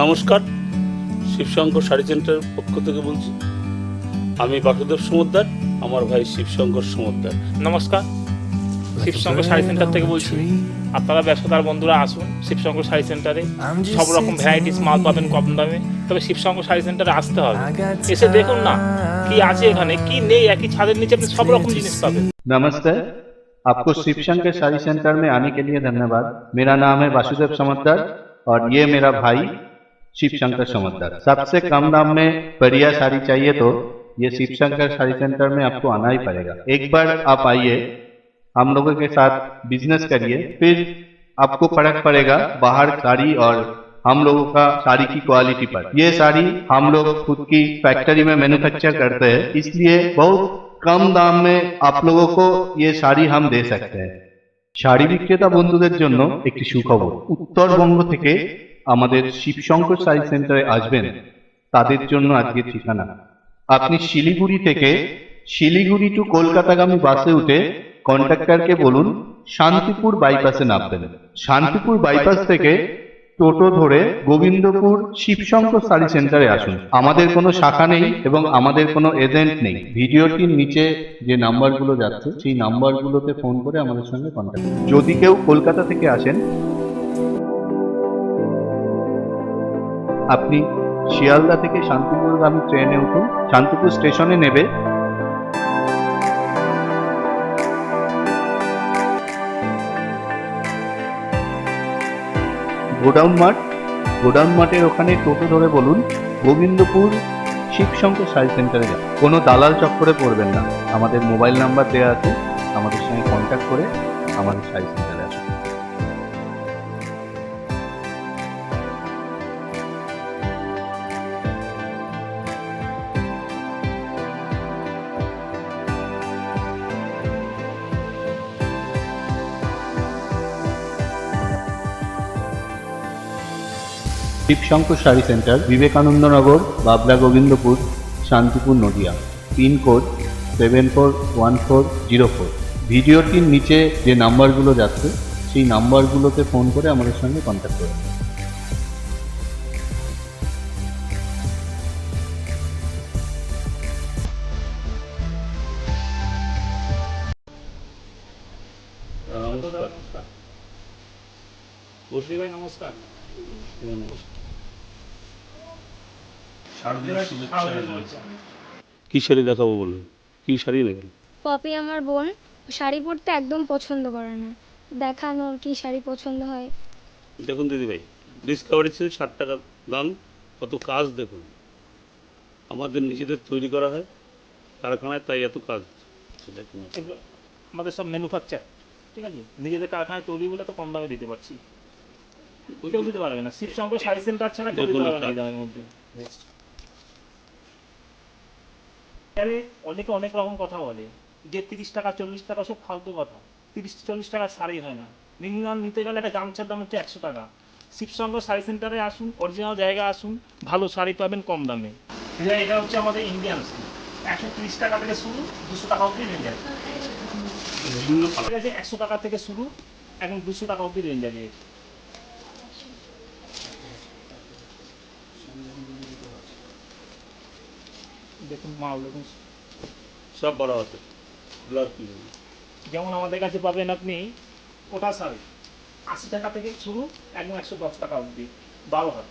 নমস্কার, শিবশঙ্কর শাড়ি সেন্টারের পক্ষ থেকে বলছি। আমি বাসুদেব সমদ্দার, আমার ভাই শিবশঙ্কর সমদ্দার। নমস্কার, শিবশঙ্কর শাড়ি সেন্টার থেকে বলছি। আপনারা ব্যবসাদার বন্ধুরা আসুন শিবশঙ্কর শাড়ি সেন্টারে। সব রকম ভ্যারাইটিস মাল পাবেন কম দামে। তবে শিবশঙ্কর শাড়ি সেন্টারে আসতে হবে, এসে দেখুন না কি আছে এখানে, কি নেই। একই ছাদের নিচে আপনি সব রকম জিনিস পাবেন। नमस्ते। आपको शिवशंकर साड़ी सेंटर में आने के लिए धन्यवाद। मेरा नाम है वासुदेव समद्दार और ये मेरा भाई शिवशंकर समद्दार। सबसे कम दाम में बढ़िया साड़ी चाहिए तो ये शिवशंकर साड़ी सेंटर में आपको आना ही पड़ेगा। एक बार आप आइए, हम लोगों के साथ बिजनेस करिए, फिर आपको फर्क पड़ेगा बाहर साड़ी और हम लोगों का साड़ी की क्वालिटी पर। ये साड़ी हम लोग खुद की फैक्ट्री में मैन्युफैक्चर करते हैं, इसलिए बहुत कम दाम में आप लोगों को ये साड़ी हम दे सकते हैं। শাড়ি বিক্রেতা বন্ধুদের জন্য একটি সুখবর, উত্তরবঙ্গ থেকে আমাদের শিবশঙ্কর শাড়ি সেন্টারে আসবেন তাদের জন্য আজকের ঠিকানা। আপনি শিলিগুড়ি টু কলকাতাগামী বাসে উঠে কন্ট্রাক্টরকে বলুন শান্তিপুর বাইপাসে নামবেন। শান্তিপুর বাইপাস থেকে টোটো ধরে গোবিন্দপুর শিবশঙ্কর শাড়ি সেন্টারে আসুন। আমাদের কোনো শাখা নেই এবং আমাদের কোনো এজেন্ট নেই। ভিডিওটির নিচে যে নাম্বারগুলো যাচ্ছে সেই নাম্বারগুলোতে ফোন করে আমাদের সঙ্গে কন্ট্যাক্ট করুন। যদি কেউ কলকাতা থেকে আসেন, আপনি শিয়ালদা থেকে শান্তিপুরগামী ট্রেনে উঠুন, শান্তিপুর স্টেশনে নেবে। গোডাউন মাঠের ওখানে টোটো ধরে বলুন গোবিন্দপুর শিবশঙ্কর শাড়ি সেন্টারে যান। কোনো দালাল চক্করে পড়বেন না। আমাদের মোবাইল নাম্বার দেওয়া আছে, আমাদের সঙ্গে কন্ট্যাক্ট করে আমাদের শাড়ি সেন্টারে আসুন। শিবশঙ্কর শাড়ি সেন্টার, বিবেকানন্দ নগর, বাবলা গোবিন্দপুর, শান্তিপুর, নদিয়া। পিনকোড 741404। ভিডিওটির নিচে যে নাম্বারগুলো যাচ্ছে সেই নাম্বারগুলোতে ফোন করে আমাদের সঙ্গে কন্ট্যাক্ট করুন। নমস্কার। বসি ভাই নমস্কার। কি শাড়ি দেখাবো বলুন, কি শাড়ি নেবেন? পপি আমার বোন, শাড়ি পরতে একদম পছন্দ করে না। দেখানো কি শাড়ি পছন্দ হয়। দেখুন দিদিভাই, ডিসকাভারি ছিল 60 টাকা দাম, কত কাজ দেখুন। আমাদের নিজেদের তৈরি করা হয় কারখানায়, তাই এত কাজ। দেখুন এগুলো আমাদের সব ম্যানুফ্যাকচার, ঠিক আছে। নিজেদের কারখানায় তৈরি বলে তো কম দামে দিতে পারছি। কেউ দিতে পারবে না, শিবশঙ্কর শাড়ি সেন্টার ছাড়া কেউ দিতে পারবে না এই দামের মধ্যে। অনেকে অনেক রকম কথা বলে যে 30 টাকা 40 টাকা, সব ফালতু কথা। 30-40 টাকা শাড়ি হয় না। মিনিমাম নিতে গেলে একটা গামছার দাম হচ্ছে 100 টাকা। শিবশঙ্কর শাড়ি সেন্টারে আসুন, অরিজিনাল জায়গা আসুন, ভালো শাড়ি পাবেন কম দামে। এটা হচ্ছে আমাদের ইন্ডিয়ান শাড়ি, 130 টাকা থেকে শুরু, 200 টাকা অবধি রেঞ্জ আছে। ঠিক আছে, 100 টাকা থেকে শুরু, এখন 200 টাকা অবধি রেঞ্জ আছে। দেখুন মাল দেখুন, সব বড় হাতে ব্লাউজ। যেমন আমাদের কাছে পাবেন আপনি কোটা শাড়ি 80 টাকা থেকে শুরু, একদম 110 টাকা অবধি, 12 হাত।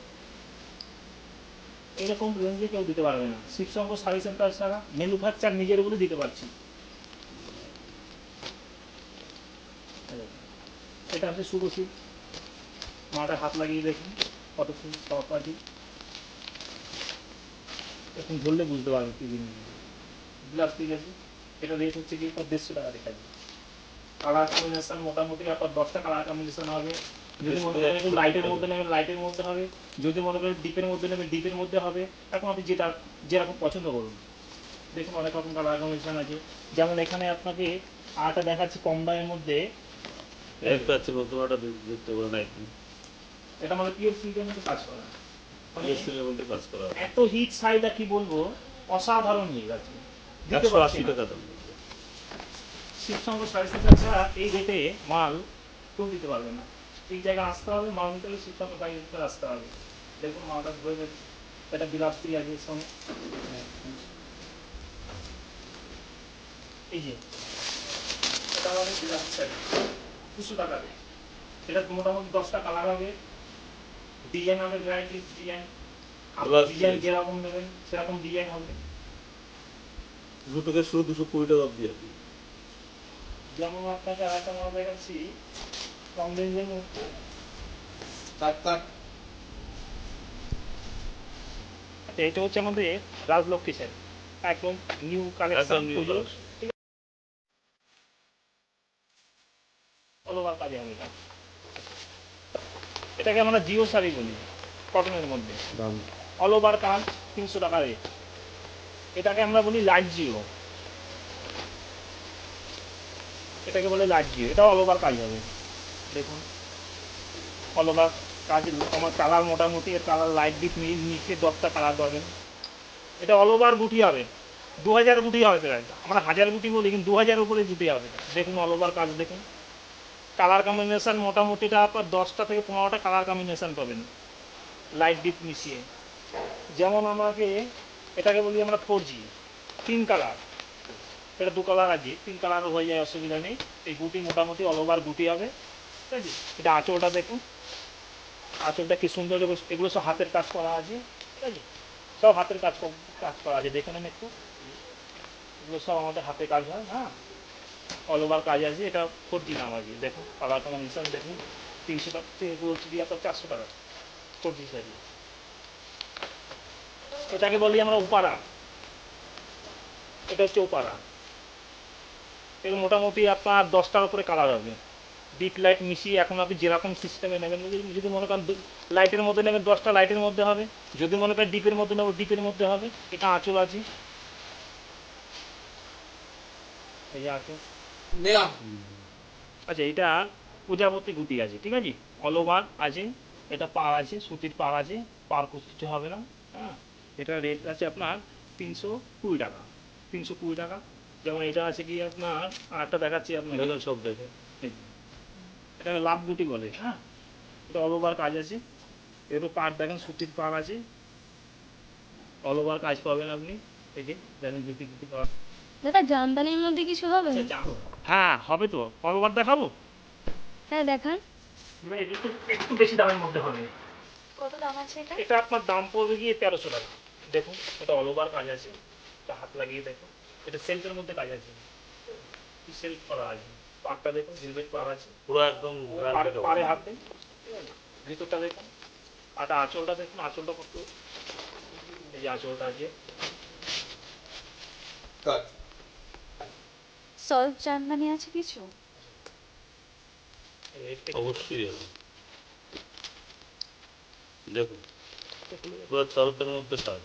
এরকম রেঞ্জে কেউ দিতে পারবে না। শিবশঙ্কর শাড়ি সেন্টার ছাড়া ম্যানুফ্যাকচার নিজের বলে দিতে পারছি। এটা হচ্ছে শুভশ্রী, মাটা হাত লাগিয়ে দেখুন কত সুন্দর টপ আছে। এখন ধরলে বুঝতে পারবেন কি জিনিস। ব্লাউজ ঠিক আছে, এটা রেট হচ্ছে কি 150 টাকা দেখা যায়। কালার কম্বিনেশন মোটামুটি আপনার 10টা কালার কম্বিনেশন হবে। যদি মনে করেন একটু লাইটের মধ্যে নেবেন লাইটের মধ্যে হবে, যদি মনে করেন ডিপের মধ্যে নেবেন ডিপের মধ্যে হবে। এখন আপনি যেরকম পছন্দ করুন। দেখুন অনেক রকম কালার কম্বিনেশন আছে। যেমন এখানে আপনাকে আরেকটা দেখাচ্ছি কম দামের মধ্যে। একটা আছে প্রথমটা দেখতে পারেন, এটা আমাদের পিওর সিল্কের মধ্যে কাজ করা। এর মধ্যে কাজ করা হয়। এত হিট শাড়িটা কি বলবো, অসাধারণ হিট আছে। 180 টাকা দাম। শিবশঙ্কর শাড়ি সেন্টার ছাড়া এই রেটে মাল কেউ দিতে পারবে না। এই জায়গায় আসতে হবে, মাল নিতে হলে শিবশঙ্কর শাড়ি সেন্টার আসতে হবে। দেখুন মালটা ধরে গেছে, এটা বিলাসী আছে এর সঙ্গে। এই যে এটা আমাদের বিলাসী শাড়ি 200 টাকা দিয়ে। এটা মোটামুটি 10টা কালার হবে, ডিজাইন হবে, ভ্যারাইটিস ডিজাইন। Glass ডিজাইন দিয়ে। যেরকম নেবেন সেরকম ডিজাইন হবে। 200 থেকে শুরু 220 টাকা অবধি আর কি। যেমন আপনাকে আরেকটা মাল দেখাচ্ছি কম রেঞ্জের মধ্যে। আচ্ছা, এটা হচ্ছে আমাদের রাজলক্ষ্মী শাড়ি, একদম নিউ কালেকশন, একদম new পুজো collection। অল ওভার কাজে হবে এটা। এটাকে আমরা জিও শাড়ি বলি, কটনের মধ্যে। অল ওভার কাজ 300 টাকা রেট। এটাকে আমরা বলি লাইট জিও, এটাকে বলে লাইট জিও। এটা অল ওভার কাজ হবে, দেখুন অল ওভার কাজ। আমার কালার মোটামুটি এর কালার লাইট ডিপ নিচে 10টা কালার পাবেন। এটা অল ওভার গুটি হবে, 2000 গুটি হবে প্রায়। আমরা 1000 গুটি বলি, কিন্তু 2000 উপরে গুটি হবে। দেখুন অল ওভার কাজ দেখুন, কালার কম্বিনেশন মোটামুটিটা আপনার 10টা থেকে 15টা কালার কম্বিনেশন পাবেন লাইট ডিপ মিশিয়ে। যেমন আমাকে এটাকে বলি আমরা 4G, 3 কালার। এটা 2 কালার আছে, 3 কালারও হয়ে যায়, অসুবিধা নেই। এই গুটি মোটামুটি অল ওভার গুটি হবে, ঠিক আছে। এটা আঁচলটা দেখুন, আঁচলটা কি সুন্দর, এগুলো সব হাতের কাজ করা আছে, ঠিক আছে। সব হাতের কাজ করা আছে, দেখে নেন একটু। এগুলো সব আমাদের হাতে কাজ হয়, হ্যাঁ। অল ওভার কাজ আছে। এটা 4G নাম আছে, দেখুন কালার কম্বিনেশন দেখুন। 300 টাকা থেকে বলছি দিয়ে আপনার 400 টাকা 4G শাড়ি। এটাকে বলি আমরা উপারা, এটা হচ্ছে উপারা। এর মোটামুটি আপনার 10টার উপরে কালার হবে, ডিপ লাইট মিশিয়ে। এখন আপনি যেরকম সিস্টেমে নেবেন, যদি মনে করেন লাইটের মধ্যে নেবেন 10টা লাইটের মধ্যে হবে, যদি মনে করেন ডিপের মধ্যে নেবো ডিপের মধ্যে হবে। এটা আঁচল আছে, এই যে আঁচল। আচ্ছা, এটা প্রজাপতি গুটি আছে, ঠিক আছে, অল ওভার আছে। এটা পার আছে, সুতির পার আছে, পার কিছু হবে না, হ্যাঁ। এটা রেট আছে আপনার 320 টাকা, 320 টাকা। যেমন এটা আছে কি আপনার, আরেকটা দেখাচ্ছি আপনাকে, দেখেন সব দেখে। এটা লাভ গুটি বলে, হ্যাঁ। এটা অল ওভার কাজ আছে, এরও পার দেখেন, সুতির পার আছে, অল ওভার কাজ পাবেন আপনি। এই যে দেখেন গুটি গুটি পাওয়া। দাদা জামদানির মধ্যে কিছু হবে? হ্যাঁ হবে তো, অল ওভার দেখাবো। হ্যাঁ দেখান। এবার এটা একটু একটু বেশি দামের মধ্যে হবে। কত দাম আছে এটা? এটা আপনার দাম পড়বে গিয়ে 1300 টাকা। দেখুন এটা অল ওভার কাজ আছে, এটা হাত লাগিয়ে দেখুন। এটা সেলফের মধ্যে কাজ আছে, সেলফ করা আছে। পাড়টা দেখুন, জিলবেট পাড় আছে, পুরো একদম পাড়ে হাতে, ভিতরটা দেখুন। আর আঁচলটা দেখুন, আঁচলটা কত, এই যে আঁচলটা আছে। সলভ জার্মানি আছে কিছু? অবশ্যই আছে। দেখুন পুরো তরকারির মধ্যে কাজ।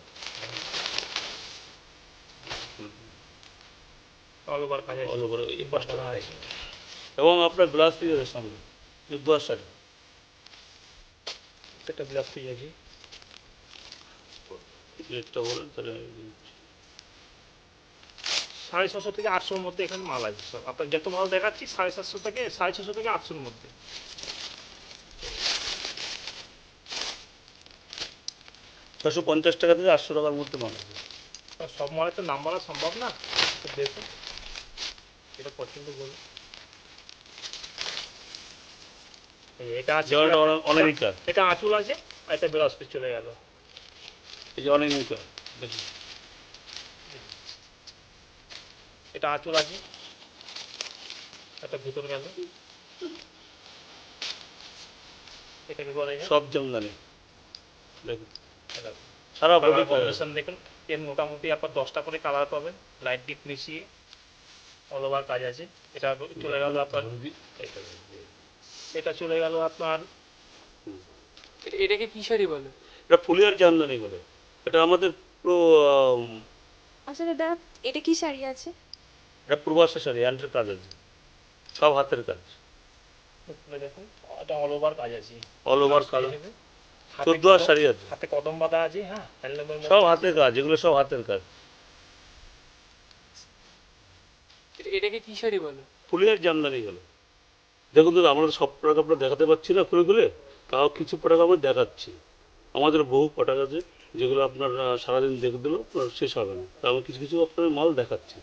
অল ওভার কাজ আছে, অল ওভার এই পাঁচটা হয়। এবং আপনার গ্লাস দিয়ে আছে সামনে 10 টাকা। একটা বিলাস পেয়ে যাচ্ছি। রেটটা বলেন তাহলে আমি দিচ্ছি। 750 থেকে 800-র মধ্যে এখানে মাল আছে সব। আপনার যত মাল দেখাচ্ছি 750 থেকে 650 থেকে 800-র মধ্যে। 650 টাকা থেকে 800 টাকার মধ্যে মাল আছে। আর সব মালের তো নাম বলা সম্ভব না, তো দেখুন এটা পছন্দ করুন। এটা আছে, যেমন এটা অনেরিকা, এটা আঁচল আছে, আর এটা ব্লাউজ পিস চলে গেল। এই যে অনেরিকা দেখুন। এটা আঁচল আছে, এটা ভিতর গেল। এটাকে বলে সব জামদানি দেখুন, এটা সারা বডি কম্বিনেশন দেখুন। এর মোটামুটি আপনার 10টা করে কালার পাবেন, লাইট ডিপ মিশিয়ে, অল ওভার কাজ আছে। এটা চলে গেল আপনার, এটা চলে গেল আপনার। এটাকে কি শাড়ি বলে? এটা ফুলিয়ার জামদানি বলে। এটা আমাদের পুরো আচ্ছা দাদা, এটা কি শাড়ি আছে? এটা পূর্বাশা শাড়ি, হ্যান্ডের কাজ আছে, সব হাতের কাজ, দেখুন এটা অল ওভার কাজ আছে, অল ওভার কালার। হাতে 14 আর শাড়ি আছে, হাতে কদম বাঁধা আছে, হ্যাঁ, হ্যান্ডলুমের মধ্যে। সব হাতের কাজ, এগুলো সব হাতের কাজ। এটাকে কি শাড়ি বলে? ফুলিয়ার জামদানি হলো। দেখুন দাদা, আমরা সব প্রোডাক্ট আপনার দেখাতে পাচ্ছি না খুলে খুলে, তাও কিছু প্রোডাক্ট আমরা দেখাচ্ছি। আমাদের বহু প্রোডাক্ট আছে যেগুলো আপনার সারাদিন দেখে দিলেও আপনার শেষ হবে না, তা আমি কিছু কিছু আপনার মাল দেখাচ্ছি।